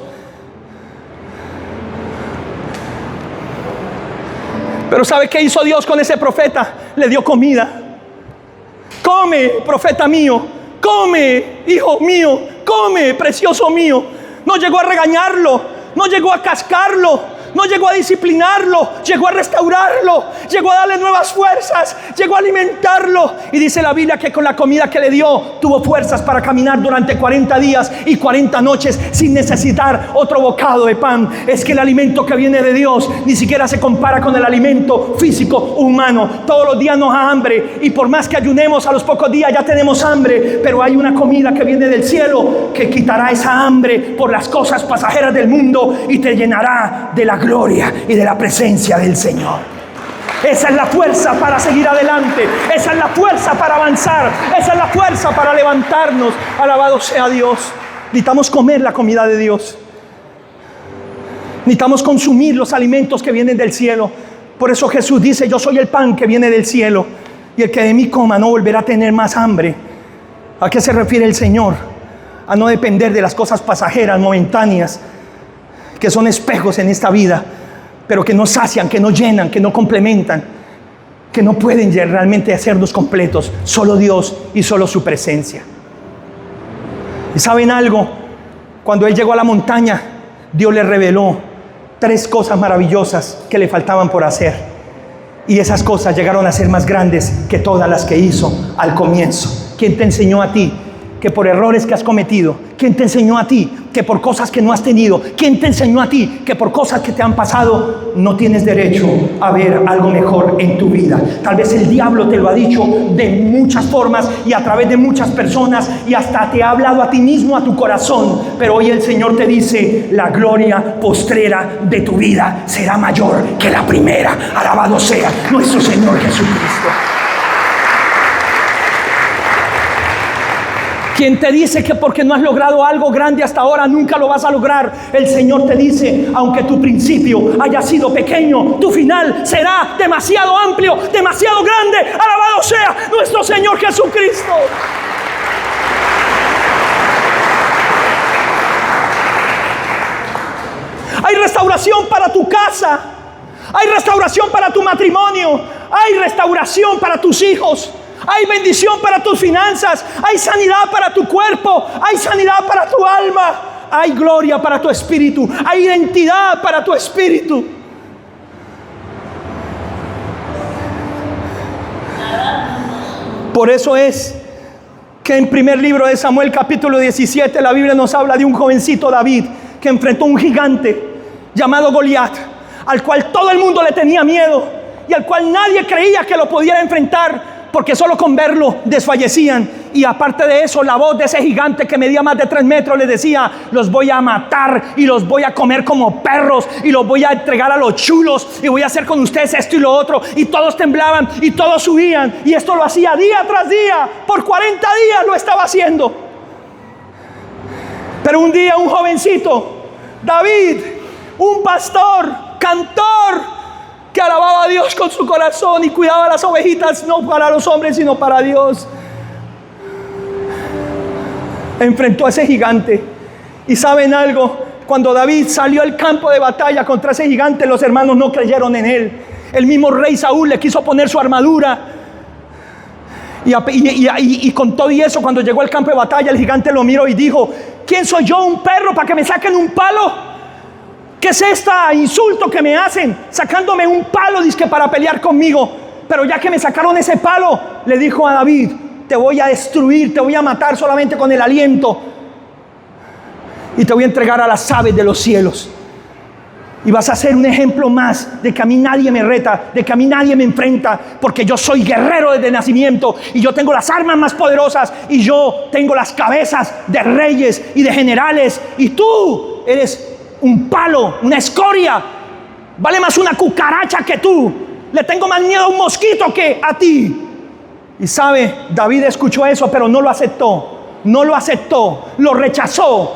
Pero ¿sabe qué hizo Dios con ese profeta? Le dio comida. Come, profeta mío. Come, hijo mío, come, precioso mío. No llegó a regañarlo, no llegó a cascarlo, no llegó a disciplinarlo, llegó a restaurarlo, llegó a darle nuevas fuerzas, llegó a alimentarlo. Y dice la Biblia que con la comida que le dio, tuvo fuerzas para caminar durante 40 días y 40 noches sin necesitar otro bocado de pan. Es que el alimento que viene de Dios ni siquiera se compara con el alimento físico humano. Todos los días nos da hambre, y por más que ayunemos, a los pocos días ya tenemos hambre. Pero hay una comida que viene del cielo que quitará esa hambre por las cosas pasajeras del mundo y te llenará de la gloria y de la presencia del Señor. Esa es la fuerza para seguir adelante. Esa es la fuerza para avanzar. Esa es la fuerza para levantarnos. Alabado sea Dios. Necesitamos comer la comida de Dios. Necesitamos consumir los alimentos que vienen del cielo. Por eso Jesús dice: yo soy el pan que viene del cielo, y el que de mí coma no volverá a tener más hambre. ¿A qué se refiere el Señor? A no depender de las cosas pasajeras, momentáneas, que son espejos en esta vida, pero que no sacian, que no llenan, que no complementan, que no pueden realmente hacernos completos. Solo Dios y solo su presencia. ¿Y saben algo? Cuando Él llegó a la montaña, Dios le reveló 3 cosas maravillosas que le faltaban por hacer. Y esas cosas llegaron a ser más grandes que todas las que hizo al comienzo. ¿Quién te enseñó a ti que por errores que has cometido? ¿Quién te enseñó a ti que por cosas que no has tenido? ¿Quién te enseñó a ti que por cosas que te han pasado no tienes derecho a ver algo mejor en tu vida? Tal vez el diablo te lo ha dicho de muchas formas y a través de muchas personas, y hasta te ha hablado a ti mismo, a tu corazón. Pero hoy el Señor te dice: la gloria postrera de tu vida será mayor que la primera. Alabado sea nuestro Señor Jesucristo. Quien te dice que porque no has logrado algo grande hasta ahora nunca lo vas a lograr, el Señor te dice: aunque tu principio haya sido pequeño, tu final será demasiado amplio, demasiado grande. Alabado sea nuestro Señor Jesucristo. Hay restauración para tu casa, hay restauración para tu matrimonio, hay restauración para tus hijos. Hay bendición para tus finanzas, hay sanidad para tu cuerpo, hay sanidad para tu alma, hay gloria para tu espíritu, hay identidad para tu espíritu. Por eso es que en primer libro de Samuel, capítulo 17, la Biblia nos habla de un jovencito David que enfrentó un gigante llamado Goliat, al cual todo el mundo le tenía miedo y al cual nadie creía que lo pudiera enfrentar, porque solo con verlo desfallecían. Y aparte de eso, la voz de ese gigante que medía más de 3 metros les decía: los voy a matar y los voy a comer como perros y los voy a entregar a los chulos y voy a hacer con ustedes esto y lo otro. Y todos temblaban y todos huían, y esto lo hacía día tras día. Por 40 días lo estaba haciendo. Pero un día un jovencito, David, un pastor, cantor, que alababa a Dios con su corazón y cuidaba las ovejitas, no para los hombres sino para Dios, enfrentó a ese gigante. Y ¿saben algo? Cuando David salió al campo de batalla contra ese gigante, los hermanos no creyeron en él. El mismo rey Saúl le quiso poner su armadura, y con todo y eso, cuando llegó al campo de batalla, el gigante lo miró y dijo: ¿quién soy yo, un perro, para que me saquen un palo? ¿Qué es este insulto que me hacen sacándome un palo dizque para pelear conmigo? Pero ya que me sacaron ese palo, le dijo a David: te voy a destruir, te voy a matar solamente con el aliento, y te voy a entregar a las aves de los cielos. Y vas a ser un ejemplo más de que a mí nadie me reta, de que a mí nadie me enfrenta, porque yo soy guerrero desde nacimiento, y yo tengo las armas más poderosas, y yo tengo las cabezas de reyes y de generales, y tú eres un palo, una escoria. Vale más una cucaracha que tú. Le tengo más miedo a un mosquito que a ti. Y sabe, David escuchó eso, pero no lo aceptó. No lo aceptó, lo rechazó,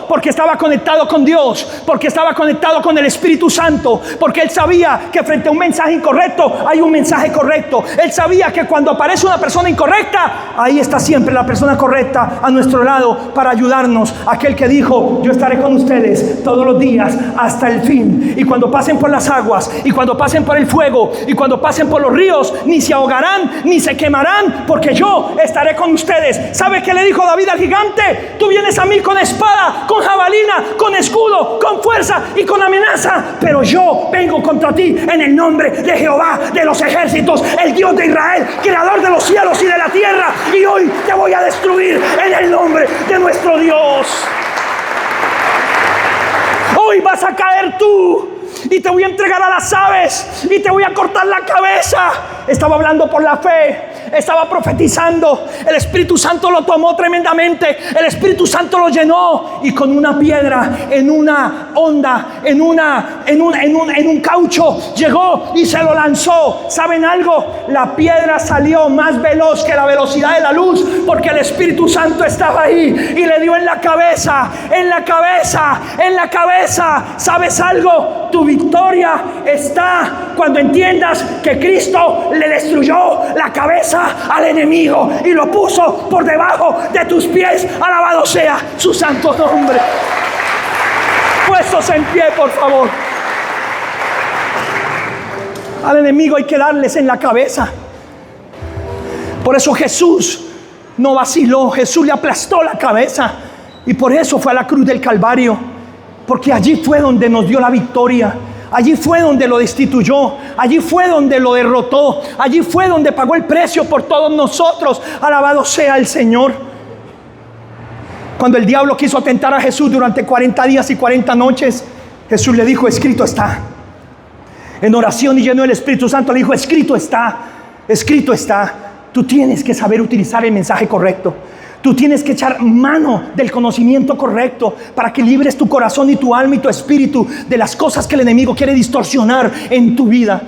porque estaba conectado con Dios, porque estaba conectado con el Espíritu Santo, porque él sabía que frente a un mensaje incorrecto hay un mensaje correcto. Él sabía que cuando aparece una persona incorrecta, ahí está siempre la persona correcta a nuestro lado para ayudarnos. Aquel que dijo: yo estaré con ustedes todos los días hasta el fin. Y cuando pasen por las aguas, y cuando pasen por el fuego, y cuando pasen por los ríos, ni se ahogarán, ni se quemarán, porque yo estaré con ustedes. ¿Sabe qué le dijo David al gigante? Tú vienes a mí con espada, con jabalina, con escudo, no con fuerza y con amenaza, pero yo vengo contra ti en el nombre de Jehová de los ejércitos, el Dios de Israel, creador de los cielos y de la tierra, y hoy te voy a destruir en el nombre de nuestro Dios. Hoy vas a caer tú y te voy a entregar a las aves y te voy a cortar la cabeza. Estaba hablando por la fe, estaba profetizando. El Espíritu Santo lo tomó tremendamente. El Espíritu Santo lo llenó y con una piedra en una onda, en un caucho, llegó y se lo lanzó. ¿Saben algo? La piedra salió más veloz que la velocidad de la luz, porque el Espíritu Santo estaba ahí y le dio en la cabeza, en la cabeza, en la cabeza. ¿Sabes algo? Tu victoria está cuando entiendas que Cristo le destruyó la cabeza al enemigo y lo puso por debajo de tus pies. Alabado sea su santo nombre. Puestos en pie, por favor. Al enemigo hay que darles en la cabeza. Por eso Jesús no vaciló. Jesús le aplastó la cabeza y por eso fue a la cruz del Calvario, porque allí fue donde nos dio la victoria. Allí fue donde lo destituyó, allí fue donde lo derrotó, allí fue donde pagó el precio por todos nosotros. Alabado sea el Señor. Cuando el diablo quiso tentar a Jesús durante 40 días y 40 noches, Jesús le dijo: escrito está. En oración y lleno del Espíritu Santo le dijo: escrito está, escrito está. Tú tienes que saber utilizar el mensaje correcto. Tú tienes que echar mano del conocimiento correcto para que libres tu corazón y tu alma y tu espíritu de las cosas que el enemigo quiere distorsionar en tu vida.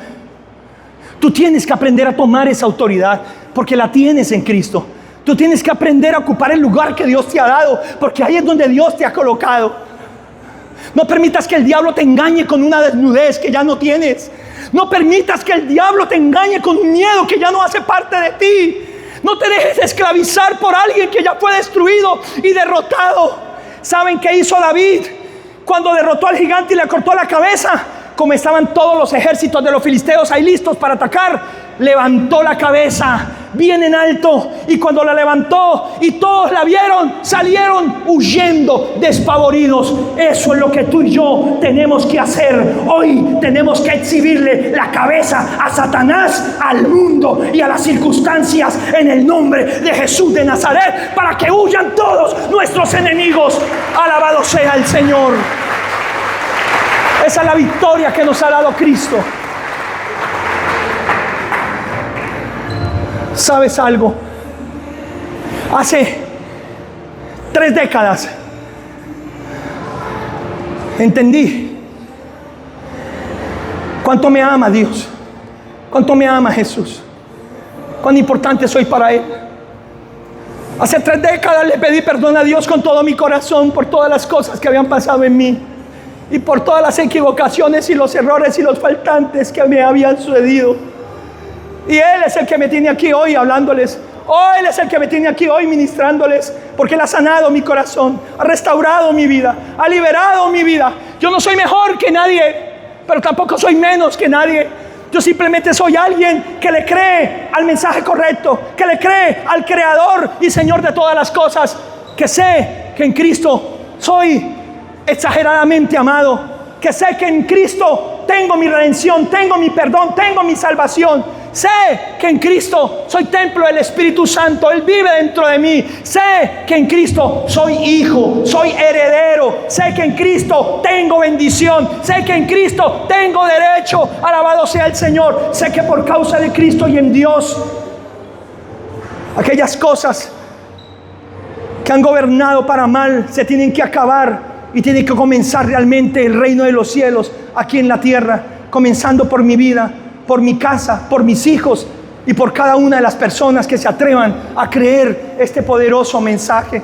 Tú tienes que aprender a tomar esa autoridad porque la tienes en Cristo. Tú tienes que aprender a ocupar el lugar que Dios te ha dado, porque ahí es donde Dios te ha colocado. No permitas que el diablo te engañe con una desnudez que ya no tienes. No permitas que el diablo te engañe con un miedo que ya no hace parte de ti. No te dejes esclavizar por alguien que ya fue destruido y derrotado. ¿Saben qué hizo David cuando derrotó al gigante y le cortó la cabeza? Como estaban todos los ejércitos de los filisteos ahí listos para atacar, levantó la cabeza bien en alto, y cuando la levantó y todos la vieron, salieron huyendo despavoridos. Eso es lo que tú y yo tenemos que hacer. Hoy tenemos que exhibirle la cabeza a Satanás, al mundo y a las circunstancias en el nombre de Jesús de Nazaret, para que huyan todos nuestros enemigos. Alabado sea el Señor. Esa es la victoria que nos ha dado Cristo. ¿Sabes algo? Hace 3 décadas entendí cuánto me ama Dios, cuánto me ama Jesús, cuán importante soy para Él. Hace 3 décadas le pedí perdón a Dios con todo mi corazón por todas las cosas que habían pasado en mí y por todas las equivocaciones y los errores y los faltantes que me habían sucedido. Y Él es el que me tiene aquí hoy hablándoles. Él es el que me tiene aquí hoy ministrándoles, porque Él ha sanado mi corazón, ha restaurado mi vida, ha liberado mi vida. Yo no soy mejor que nadie, pero tampoco soy menos que nadie. Yo simplemente soy alguien que le cree al mensaje correcto, que le cree al Creador y Señor de todas las cosas, que sé que en Cristo soy exageradamente amado, que sé que en Cristo tengo mi redención, tengo mi perdón, tengo mi salvación. Sé que en Cristo soy templo del Espíritu Santo. Él vive dentro de mí. Sé que en Cristo soy hijo, soy heredero. Sé que en Cristo tengo bendición. Sé que en Cristo tengo derecho. Alabado sea el Señor. Sé que por causa de Cristo y en Dios, aquellas cosas que han gobernado para mal se tienen que acabar y tiene que comenzar realmente el reino de los cielos aquí en la tierra, comenzando por mi vida, por mi casa, por mis hijos y por cada una de las personas que se atrevan a creer este poderoso mensaje.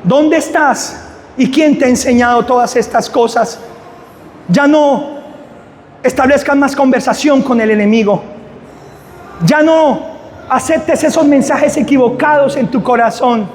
¿Dónde estás? ¿Y quién te ha enseñado todas estas cosas? Ya no establezcas más conversación con el enemigo. Ya no aceptes esos mensajes equivocados en tu corazón.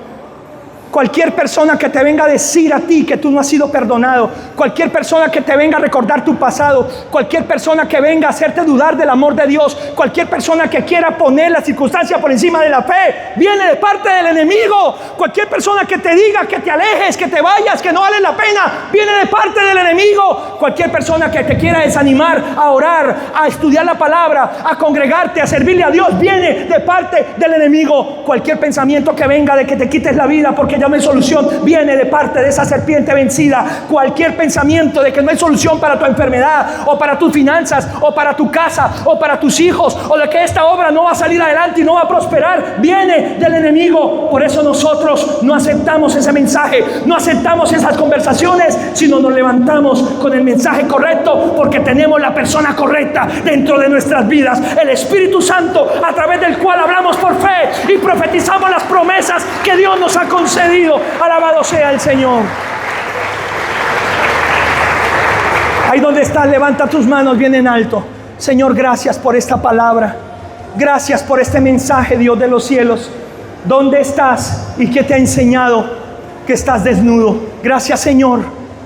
Cualquier persona que te venga a decir a ti que tú no has sido perdonado, cualquier persona que te venga a recordar tu pasado, cualquier persona que venga a hacerte dudar del amor de Dios, cualquier persona que quiera poner la circunstancia por encima de la fe, viene de parte del enemigo. Cualquier persona que te diga que te alejes, que te vayas, que no vale la pena, viene de parte del enemigo. Cualquier persona que te quiera desanimar a orar, a estudiar la palabra, a congregarte, a servirle a Dios, viene de parte del enemigo. Cualquier pensamiento que venga de que te quites la vida porque ya no hay solución, viene de parte de esa serpiente vencida. Cualquier pensamiento de que no hay solución para tu enfermedad, o para tus finanzas, o para tu casa, o para tus hijos, o de que esta obra no va a salir adelante y no va a prosperar, viene del enemigo. Por eso nosotros no aceptamos ese mensaje, no aceptamos esas conversaciones, sino nos levantamos con el mensaje correcto, porque tenemos la persona correcta dentro de nuestras vidas, el Espíritu Santo, a través del cual hablamos por fe y profetizamos las promesas que Dios nos ha concedido. Alabado sea el Señor. Ahí donde estás, levanta tus manos bien en alto. Señor, gracias por esta palabra. Gracias por este mensaje, Dios de los cielos. ¿Dónde estás y qué te ha enseñado que estás desnudo? Gracias, Señor,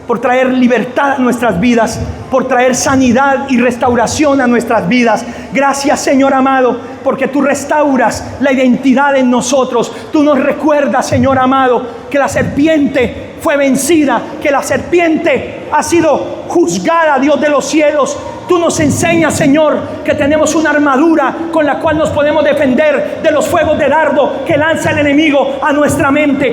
por traer libertad a nuestras vidas, por traer sanidad y restauración a nuestras vidas. Gracias, Señor amado, porque tú restauras la identidad en nosotros. Tú nos recuerdas, Señor amado, que la serpiente fue vencida, que la serpiente ha sido juzgada, Dios de los cielos. Tú nos enseñas, Señor, que tenemos una armadura con la cual nos podemos defender de los fuegos de dardo que lanza el enemigo a nuestra mente.